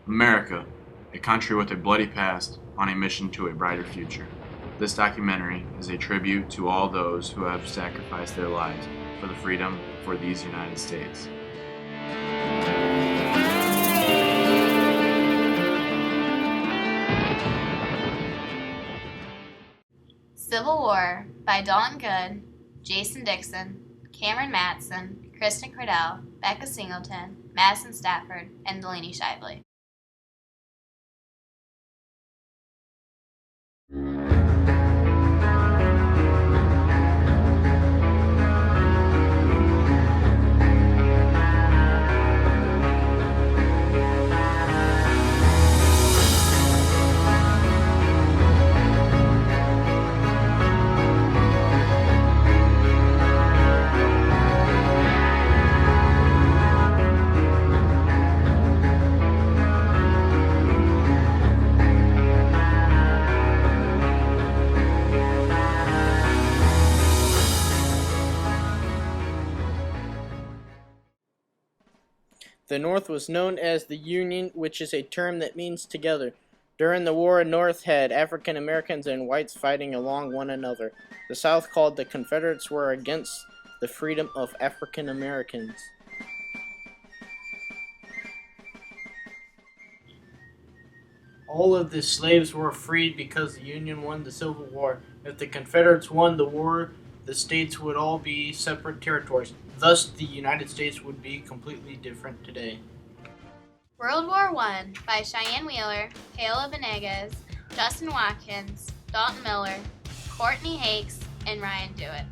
America, a country with a bloody past on a mission to a brighter future. This documentary is a tribute to all those who have sacrificed their lives for the freedom for these United States. Civil War by Dalton Good, Jason Dixon, Cameron Matson, Kristen Cradell, Becca Singleton, Madison Stafford, and Delaney Shively. The North was known as the Union, which is a term that means together. During the war, North had African Americans and whites fighting along one another. The South, called the Confederates, were against the freedom of African Americans. All of the slaves were freed because the Union won the Civil War. If the Confederates won the war, the states would all be separate territories. Thus, the United States would be completely different today. World War I by Cheyenne Wheeler, Paola Venegas, Justin Watkins, Dalton Miller, Courtney Hakes, and Ryan Dewitt.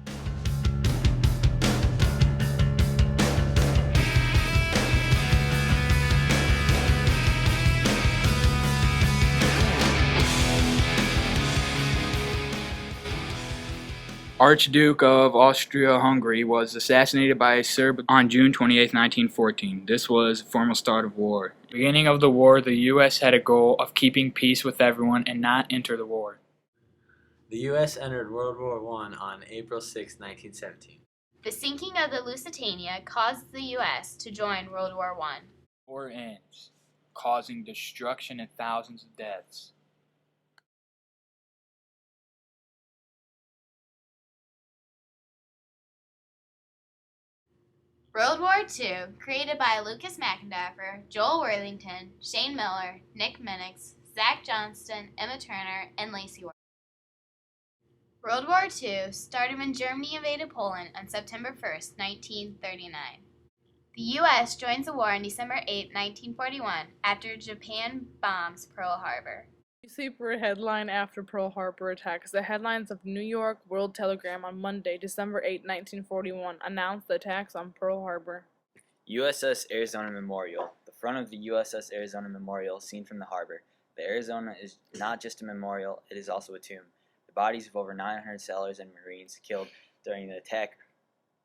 Archduke of Austria-Hungary was assassinated by a Serb on June 28, 1914. This was the formal start of war. At the beginning of the war, the U.S. had a goal of keeping peace with everyone and not enter the war. The U.S. entered World War I on April 6, 1917. The sinking of the Lusitania caused the U.S. to join World War I. War ends, causing destruction and thousands of deaths. World War II, created by Lucas McIntyre, Joel Worthington, Shane Miller, Nick Minix, Zach Johnston, Emma Turner, and Lacey Worthington. World War II started when Germany invaded Poland on September 1, 1939. The U.S. joins the war on December 8, 1941, after Japan bombs Pearl Harbor. Newspaper headline after Pearl Harbor attacks. The headlines of the New York World Telegram on Monday, December 8, 1941, announced the attacks on Pearl Harbor. USS Arizona Memorial. The front of the USS Arizona Memorial seen from the harbor. The Arizona is not just a memorial, it is also a tomb. The bodies of over 900 sailors and Marines killed during the attack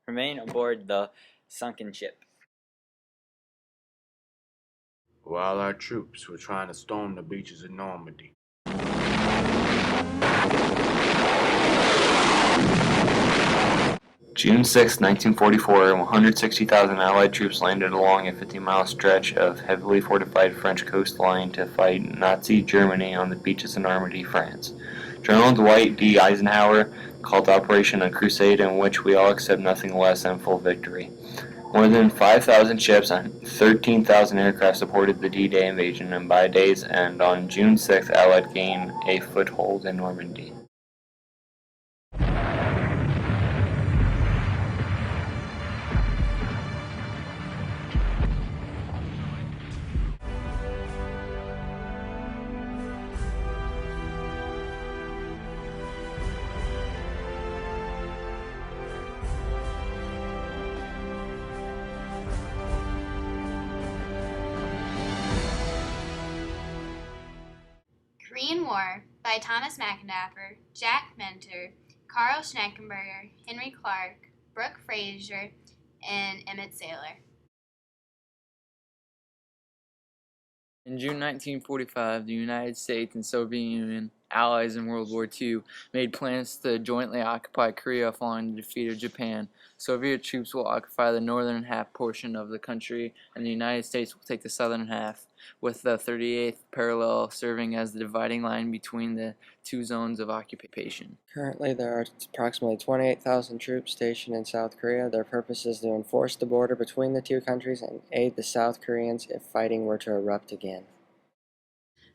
remain aboard the sunken ship. While our troops were trying to storm the beaches of Normandy. June 6, 1944, 160,000 Allied troops landed along a 50-mile stretch of heavily fortified French coastline to fight Nazi Germany on the beaches of Normandy, France. General Dwight D. Eisenhower called the operation a crusade in which we all accept nothing less than full victory. More than 5,000 ships and 13,000 aircraft supported the D-Day invasion, and by day's end, on June 6th, Allied gained a foothold in Normandy. Korean War by Thomas McIntyre, Jack Mentor, Carl Schneckenberger, Henry Clark, Brooke Frazier, and Emmett Saylor. In June 1945, the United States and Soviet Union, allies in World War II, made plans to jointly occupy Korea following the defeat of Japan. Soviet troops will occupy the northern half portion of the country, and the United States will take the southern half. with the 38th parallel serving as the dividing line between the two zones of occupation. Currently, there are approximately 28,000 troops stationed in South Korea. Their purpose is to enforce the border between the two countries and aid the South Koreans if fighting were to erupt again.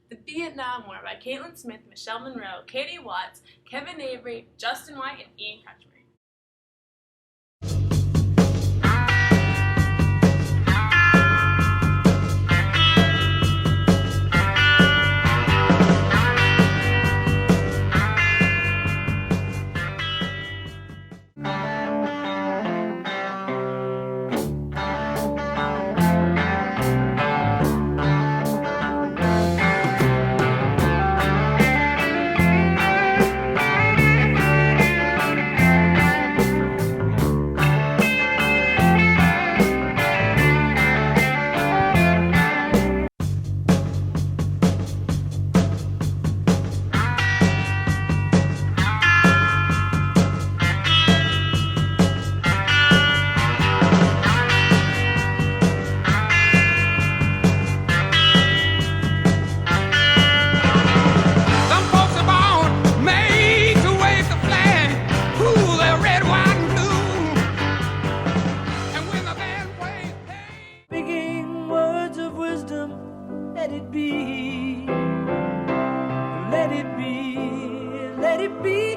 The Vietnam War by Caitlin Smith, Michelle Monroe, Katie Watts, Kevin Avery, Justin White, and Ian Crutchmer. Let it be, let it be, let it be,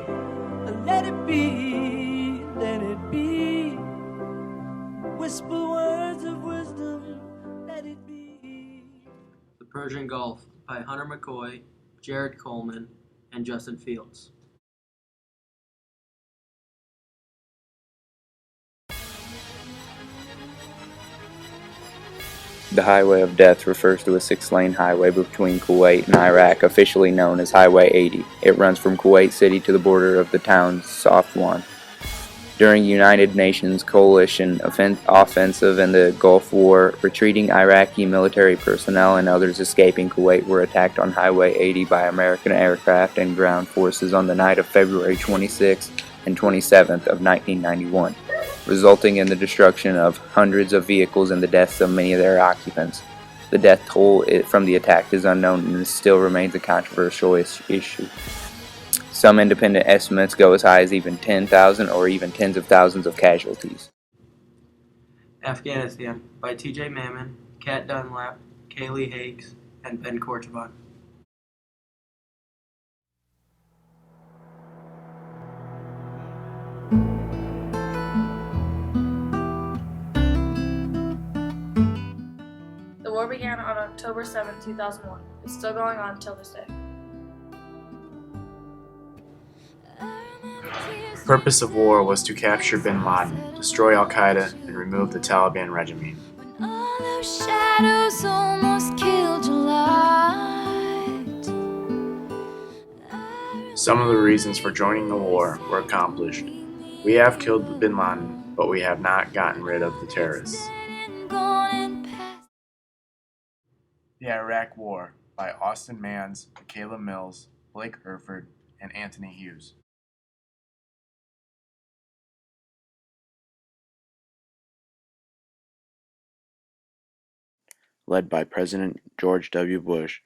let it be, let it be. Whisper words of wisdom, let it be. The Persian Gulf by Hunter McCoy, Jared Coleman, and Justin Fields. The Highway of Death refers to a 6-lane highway between Kuwait and Iraq, officially known as Highway 80. It runs from Kuwait City to the border of the town Safwan. During United Nations coalition offensive in the Gulf War, retreating Iraqi military personnel and others escaping Kuwait were attacked on Highway 80 by American aircraft and ground forces on the night of February 26th and 27th of 1991. Resulting in the destruction of hundreds of vehicles and the deaths of many of their occupants. The death toll from the attack is unknown and still remains a controversial issue. Some independent estimates go as high as even 10,000 or even tens of thousands of casualties. Afghanistan by T.J. Mammon, Kat Dunlap, Kaylee Hakes, and Ben Korchevon. The war began on October 7, 2001. It's still going on until this day. The purpose of war was to capture bin Laden, destroy Al-Qaeda, and remove the Taliban regime. All those shadows almost killed your light. Some of the reasons for joining the war were accomplished. We have killed bin Laden, but we have not gotten rid of the terrorists. The Iraq War by Austin Manns, Michaela Mills, Blake Herford, and Anthony Hughes. Led by President George W. Bush,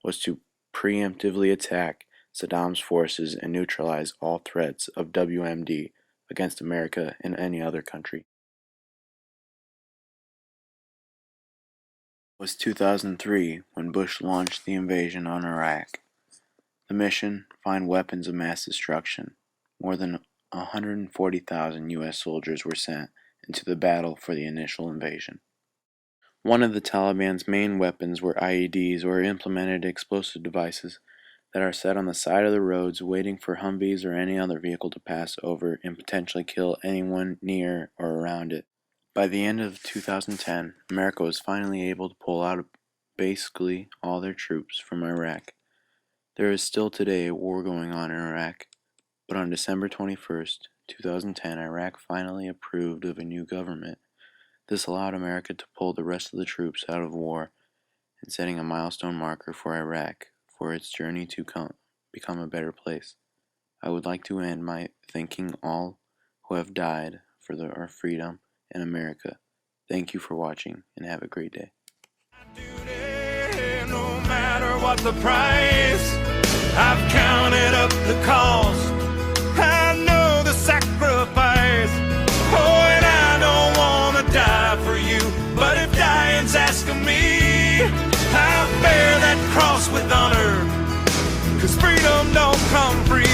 was to preemptively attack Saddam's forces and neutralize all threats of WMD against America and any other country. It was 2003 when Bush launched the invasion on Iraq. The mission: find weapons of mass destruction. More than 140,000 U.S. soldiers were sent into the battle for the initial invasion. One of the Taliban's main weapons were IEDs, or implemented explosive devices, that are set on the side of the roads waiting for Humvees or any other vehicle to pass over and potentially kill anyone near or around it. By the end of 2010, America was finally able to pull out basically all their troops from Iraq. There is still today a war going on in Iraq, but on December 21st, 2010, Iraq finally approved of a new government. This allowed America to pull the rest of the troops out of war and setting a milestone marker for Iraq for its journey to become a better place. I would like to end by thanking all who have died for our freedom in America. Thank you for watching and have a great day. And no matter what the price, I've counted up the cost. I know the sacrifice. Oh, and I don't want to die for you, but if dying's asking me, I'll bear that cross with honor. 'Cause freedom don't come free.